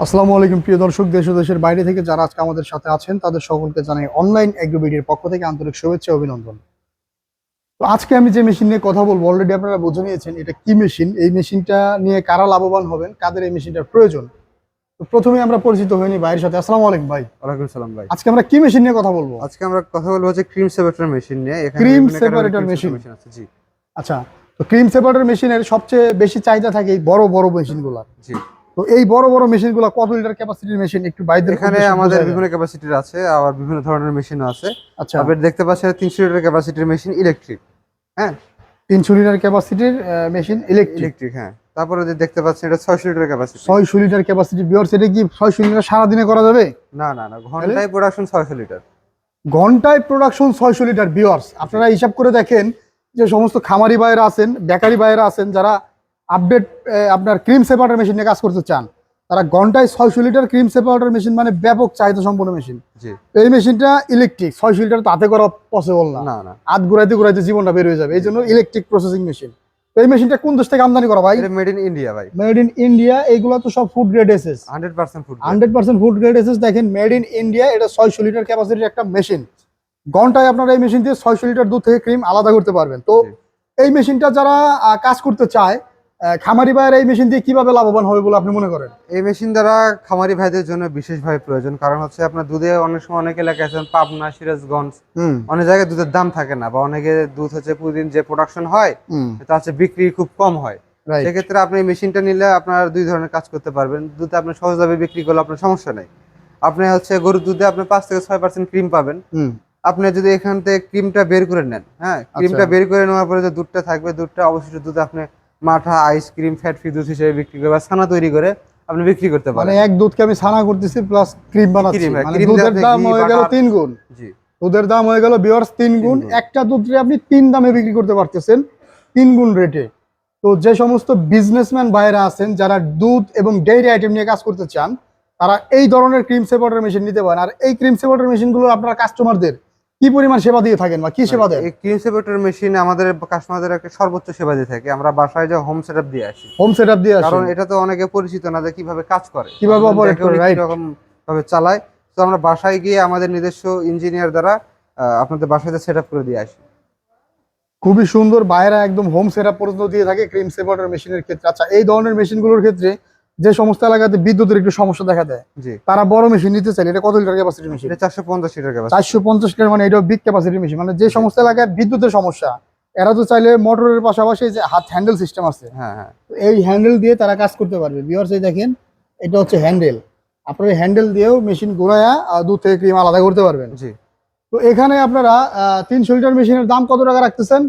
আসসালামু আলাইকুম প্রিয় দর্শক, দেশ ও দেশের বাইরে থেকে যারা আজকে আমাদের সাথে আছেন তাদের সকলকে জানাই অনলাইন এগ্রোবিডির পক্ষ থেকে আন্তরিক শুভেচ্ছা ও অভিনন্দন। তো আজকে আমি যে মেশিন নিয়ে কথা বলবো অলরেডি আপনারা বুঝে নিয়েছেন এটা কি মেশিন, এই মেশিনটা নিয়ে কারা লাভবান হবেন, কাদের এই মেশিনটার প্রয়োজন। তো প্রথমে আমরা পরিচিত হইনি ভাইয়ের সাথে। আসসালামু আলাইকুম ভাই। ওয়ালাইকুম সালাম ভাই। আজকে আমরা কি মেশিন নিয়ে কথা বলবো? আজকে আমরা কথা বলবো হচ্ছে ক্রিম সেপারেটর মেশিন নিয়ে। এখানে ক্রিম বিভিন্ন ক্যাটাগরির সেপারেটর ক্রিম মেশিন। সেপারেটর আছে। জি আচ্ছা, তো ক্রিম সেপারেটর মেশিনের সবচেয়ে বেশি চাহিদা থাকে এই বড় বড় মেশিনগুলো। জি। তো এই বড় বড় মেশিনগুলো কত লিটার ক্যাপাসিটির মেশিন একটু বাইদের এখানে আমাদের বিভিন্ন ক্যাপাসিটির আছে, আবার বিভিন্ন ধরনের মেশিনও আছে। আচ্ছা, আপনি দেখতে পাচ্ছেন 300 লিটার ক্যাপাসিটির মেশিন ইলেকট্রিক। হ্যাঁ, 300 লিটার ক্যাপাসিটির মেশিন ইলেকট্রিক। ইলেকট্রিক হ্যাঁ। তারপরে যে দেখতে পাচ্ছেন এটা 600 লিটার ক্যাপাসিটি। 600 লিটার ক্যাপাসিটি বিয়ার্স, এটা কি 600 লিটার সারাদিনে করা যাবে? না না না, ঘন্টায় প্রোডাকশন 600 লিটার। ঘন্টায় প্রোডাকশন 600 লিটার বিয়ার্স। আপনারা হিসাব করে দেখেন যে সমস্ত খামারি ভাইয়েরা আছেন, বেকারি ভাইয়েরা আছেন, যারা আপডেট আপনার ক্রিম সেপারেটর মেশিন নিয়ে কাজ করতে চান, তারা ঘন্টায় 600 লিটার ক্রিম সেপারেটর মেশিন মানে ব্যাপক চাহিদা সম্পন্ন মেশিন। জি। এই মেশিনটা ইলেকট্রিক, 600 লিটার তাতে করা পসিবল না। না না, হাত ঘুরাইতে ঘুরাইতে জীবনটা বের হয়ে যাবে, এই জন্য ইলেকট্রিক প্রসেসিং মেশিন। তো এই মেশিনটা কোন দেশ থেকে আমদানি করা ভাই? এটা মেড ইন ইন্ডিয়া ভাই। Made in India. এইগুলো তো সব food grade SS, 100% food. 100% food grade SS. দেখেন মেড ইন ইন্ডিয়া, এটা 600 লিটার ক্যাপাসিটির একটা মেশিন। ঘন্টায় আপনারা এই মেশিন দিয়ে 600 লিটার দুধ থেকে ক্রিম আলাদা করতে পারবেন। তো এই মেশিনটা যারা কাজ করতে চায়, খামারি ভাইয়ের এই মেশিন দিয়ে কিভাবে লাভবান হবে বলে আপনি মনে করেন? এই মেশিন দ্বারা খামারি ভাইদের জন্য বিশেষভাবে প্রয়োজন, কারণ হচ্ছে আপনার দুধে অনেক সময় অনেক এলাকায় আছেন পাবনা, সিরাজগঞ্জ, অনেক জায়গায় দুধের দাম থাকে না, বা অনেকে দুধ হচ্ছে প্রতিদিন যে প্রোডাকশন হয় তা হচ্ছে বিক্রি খুব কম হয়। সেক্ষেত্রে আপনি এই মেশিনটা নিলে আপনার দুই ধরনের কাজ করতে পারবেন। দুধ আপনি সহজভাবে বিক্রি করলে আপনার সমস্যা নেই। আপনি হচ্ছে গরুর দুধে আপনি 5 থেকে 6% ক্রিম পাবেন। আপনি যদি এখান থেকে ক্রিমটা বের করে নেন, হ্যাঁ, ক্রিমটা বের করে নেওয়ার পরে যে দুধটা থাকবে, দুধটা অবশিষ্ট দুধ আপনি মাঠা, আইসক্রিম, ফ্যাট ফ্রি দুধ হিসেবে বিক্রি করে বা ছানা তৈরি করে আপনি বিক্রি করতে পারেন। মানে এক দুধকে আমি ছানা করতেছি প্লাস ক্রিম বানাচ্ছি, মানে ক্রিম দুধের দাম হয়ে গেল 3 গুণ। জি, দুধের দাম হয়ে গেল ভিউয়ার্স 3 গুণ। একটা দুধকে আপনি 3 দামে বিক্রি করতে পারতেছেন, 3 গুণ রেটে। তো যে সমস্ত বিজনেসম্যান ভাইরা আছেন যারা দুধ এবং ডেইরি আইটেম নিয়ে কাজ করতে চান, তারা এই ধরনের ক্রিম সেপারেটর মেশিন নিতে পারেন। আর এই ক্রিম সেপারেটর মেশিনগুলো আপনারা কাস্টমারদের কি পরিমাণ সেবা দিয়ে থাকেন বা কি সেবা দেন? এই ক্রিম সেপারেটর মেশিন আমাদের কাস্টমারদের একটা সর্বোচ্চ সেবা দিয়ে থাকে। আমরা বাসায় যে হোম সেটআপ দিয়ে আসি। হোম সেটআপ দিয়ে আসেন, কারণ এটা তো অনেকে পরিচিত না যে কিভাবে কাজ করে, কিভাবে অপারেট করে, রাইট, এরকম ভাবে চালায়। তো আমরা বাসায় গিয়ে আমাদের নিজস্ব ইঞ্জিনিয়ার দ্বারা আপনাদের বাসায় সেটআপ করে দিয়ে আসি। খুবই সুন্দর। বাইরে একদম হোম সেটআপ পর্যন্ত দিয়ে থাকে ক্রিম সেপারেটর মেশিনের ক্ষেত্রে। আচ্ছা, এই ধরনের মেশিনগুলোর ক্ষেত্রে যে সমস্ত এলাকাতে বিদ্যুতের একটু সমস্যা দেখা দেয়, জি, তারা বড় মেশিন নিতে চাইলে এটা কত লিটার ক্যাপাসিটির মেশিন? এটা 450 লিটার ক্যাপাসিটি। 450 লিটার, মানে এটা বিগ ক্যাপাসিটির মেশিন। মানে যে সমস্ত এলাকায় বিদ্যুতের সমস্যা, এরা তো চাইলে মোটরের পাশাপাশি যে হাত হ্যান্ডেল সিস্টেম আছে, হ্যাঁ হ্যাঁ, এই হ্যান্ডেল দিয়ে তারা কাজ করতে পারবে। ভিউয়ার্স এই দেখেন, এটা হচ্ছে হ্যান্ডেল। আপনার হ্যান্ডেল দিয়েও মেশিন ঘোরায়া দুধ থেকে ক্রিম আলাদা করতে পারবেন। জি। তো এখানে আপনারা 300 লিটার মেশিনের দাম কত টাকা রাখতেছেন?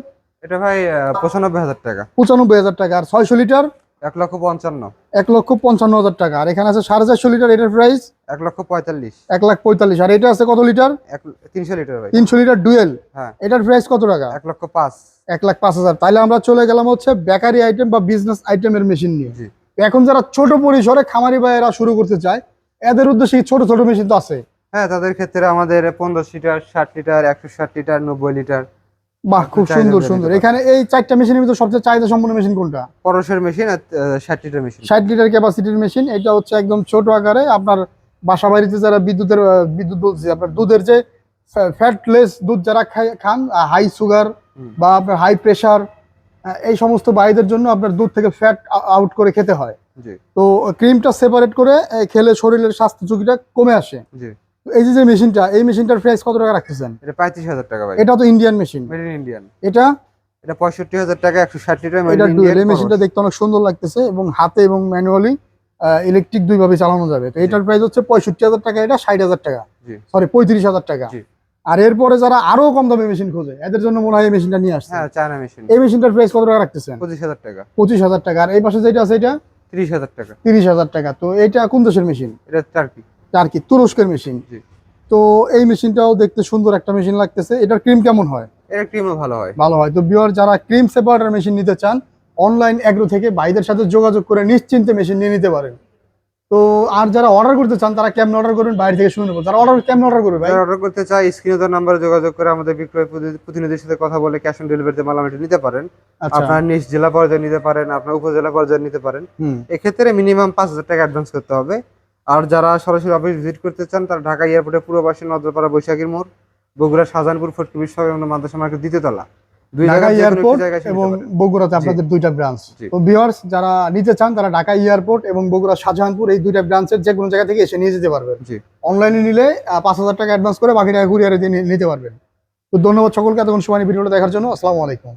এটা ভাই 95,000 টাকা। 95,000 টাকা। আর 600 লিটার 1,55,000। 1,55,000 টাকা। আর এখানে আছে 450 লিটার, এটার প্রাইস 1,45,000। 1,45,000। আর এটা আছে কত লিটার? 300 লিটার ভাই। 300 লিটার ডুয়েল, হ্যাঁ, এটার প্রাইস কত টাকা? 1,05,000। 1,05,000। তাহলে আমরা চলে গেলাম হচ্ছে বেকারি আইটেম বা বিজনেস আইটেমের মেশিন নিয়ে। জি। এখন যারা ছোট পরিসরে খামারি ভাইয়েরা শুরু করতে চায়, এদের উদ্দেশ্যে ছোট ছোট মেশিন তো আছে। হ্যাঁ, তাদের ক্ষেত্রে আমাদের 15 লিটার, 60 লিটার, 160 লিটার, 90 লিটার। বাহ, খুব সুন্দর সুন্দর। এখানে এই 4টা মেশিনের ভিতর সবচেয়ে চাহিদা সম্পন্ন মেশিন কোনটা? পরশের মেশিন আর 60 লিটার মেশিন। 60 লিটার ক্যাপাসিটির মেশিন। এটা হচ্ছে একদম ছোট আকারে। আপনার বাসা বাড়িতে যারা বিদ্যুৎ বলছে, আপনার দুধের যে ফ্যাটলেস দুধ যারা খান, হাই সুগার বা আপনার হাই প্রেশার, এই সমস্ত ভাইদের জন্য আপনার দুধ থেকে ফ্যাট আউট করে খেতে হয়। জি। তো ক্রিমটা সেপারেট করে খেলে শরীরের স্বাস্থ্য ঝুঁকিটা কমে আসে। জি। এই যে মেশিনটা, এই মেশিনটার প্রাইস কত টাকা রাখতেছেন? এটা 35,000 টাকা ভাই। এটা তো Indian machine. Made in Indian. এটা 65,000 টাকা, 160 লিটার মেড এটা ইন ডুয়েল। ইন্ডিয়ান। এই মেশিনটা দেখতে অনেক সুন্দর লাগতেছে এবং হাতে এবং ম্যানুয়ালি ইলেকট্রিক দুইভাবে চালানো যাবে। তো এটার প্রাইস হচ্ছে 65,000 টাকা, এটা 60,000 টাকা, জি, সরি 35,000 টাকা। জি। আর এরপরে যারা আরো কম দামে মেশিন খোঁজে, এদের জন্য মনে হয় এই মেশিনটা নিয়ে আসছে। হ্যাঁ, চায়না মেশিন। এই মেশিনটার প্রাইস কত টাকা রাখতেছেন? 25,000 টাকা। 25,000 টাকা। আর এই পাশে যেটা আছে এটা 30,000 টাকা। 30,000 টাকা। তো এটা কোন দেশের মেশিন? এটা টার্কি। টার্কি, তুরস্কের মেশিন। জি। তো এই মেশিনটাও দেখতে সুন্দর একটা মেশিন লাগতেছে। এটার ক্রিম কেমন হয়? এর ক্রিমও ভালো হয়। ভালো হয়। তো ভিউয়ার যারা ক্রিম সেপারেটর মেশিন নিতে চান, অনলাইন এগ্রো থেকে ভাইদের সাথে যোগাযোগ করে নিশ্চিন্তে মেশিন নিয়ে নিতে পারেন। তো আর যারা অর্ডার করতে চান তারা কেমন অর্ডার করবেন বাইরে থেকে শুনে নেবো। যারা কেমন অর্ডার করবে ভাই? যারা অর্ডার করতে চায় স্ক্রিনে দেওয়া নাম্বারে যোগাযোগ করে আমাদের বিক্রয় প্রতিনিধির সাথে কথা বলে ক্যাশ অন ডেলিভারিতে মাল আমাদের নিতে পারেন। আচ্ছা। আপনার নিজ জেলা পর্যায়ে নিতে পারেন, আপনার উপজেলা পর্যায়ে নিতে পারেন। এক্ষেত্রে মিনিমাম 5,000 টাকা অ্যাডভান্স করতে হবে। আর যারা সরাসরি অফিস ভিজিট করতে চান তারা ঢাকা এয়ারপোর্টে পূর্বপাশে নজরপাড়া বৈশাখীর মোড়, বগুড়া শাহজাহানপুর ফটকি বিশ্ব এবং মাদ্রাসা মার্কেট দ্বিতীয় তলা, দুই ঢাকা জায়গায় যে কোনো একটি এয়ারপোর্ট জায়গায় এসে এবং নিতে পারেন। বগুড়াতে আপনাদের দুইটা ব্রাঞ্চ। জি। তো ভিউয়ার্স যারা নিতে চান তারা ঢাকা এয়ারপোর্ট এবং বগুড়া শাহজাহানপুর এই দুইটা ব্রাঞ্চের যে কোনো জায়গা থেকে এসে নিয়ে যেতে পারবেন। জি। অনলাইনে নিলে 5,000 টাকা অ্যাডভান্স করে বাকি টাকা কুরিয়ারে দিয়ে নিতে পারবেন। তো ধন্যবাদ সকলকে এতক্ষণ সময় ভিডিওটা দেখার জন্য। আসসালামু আলাইকুম।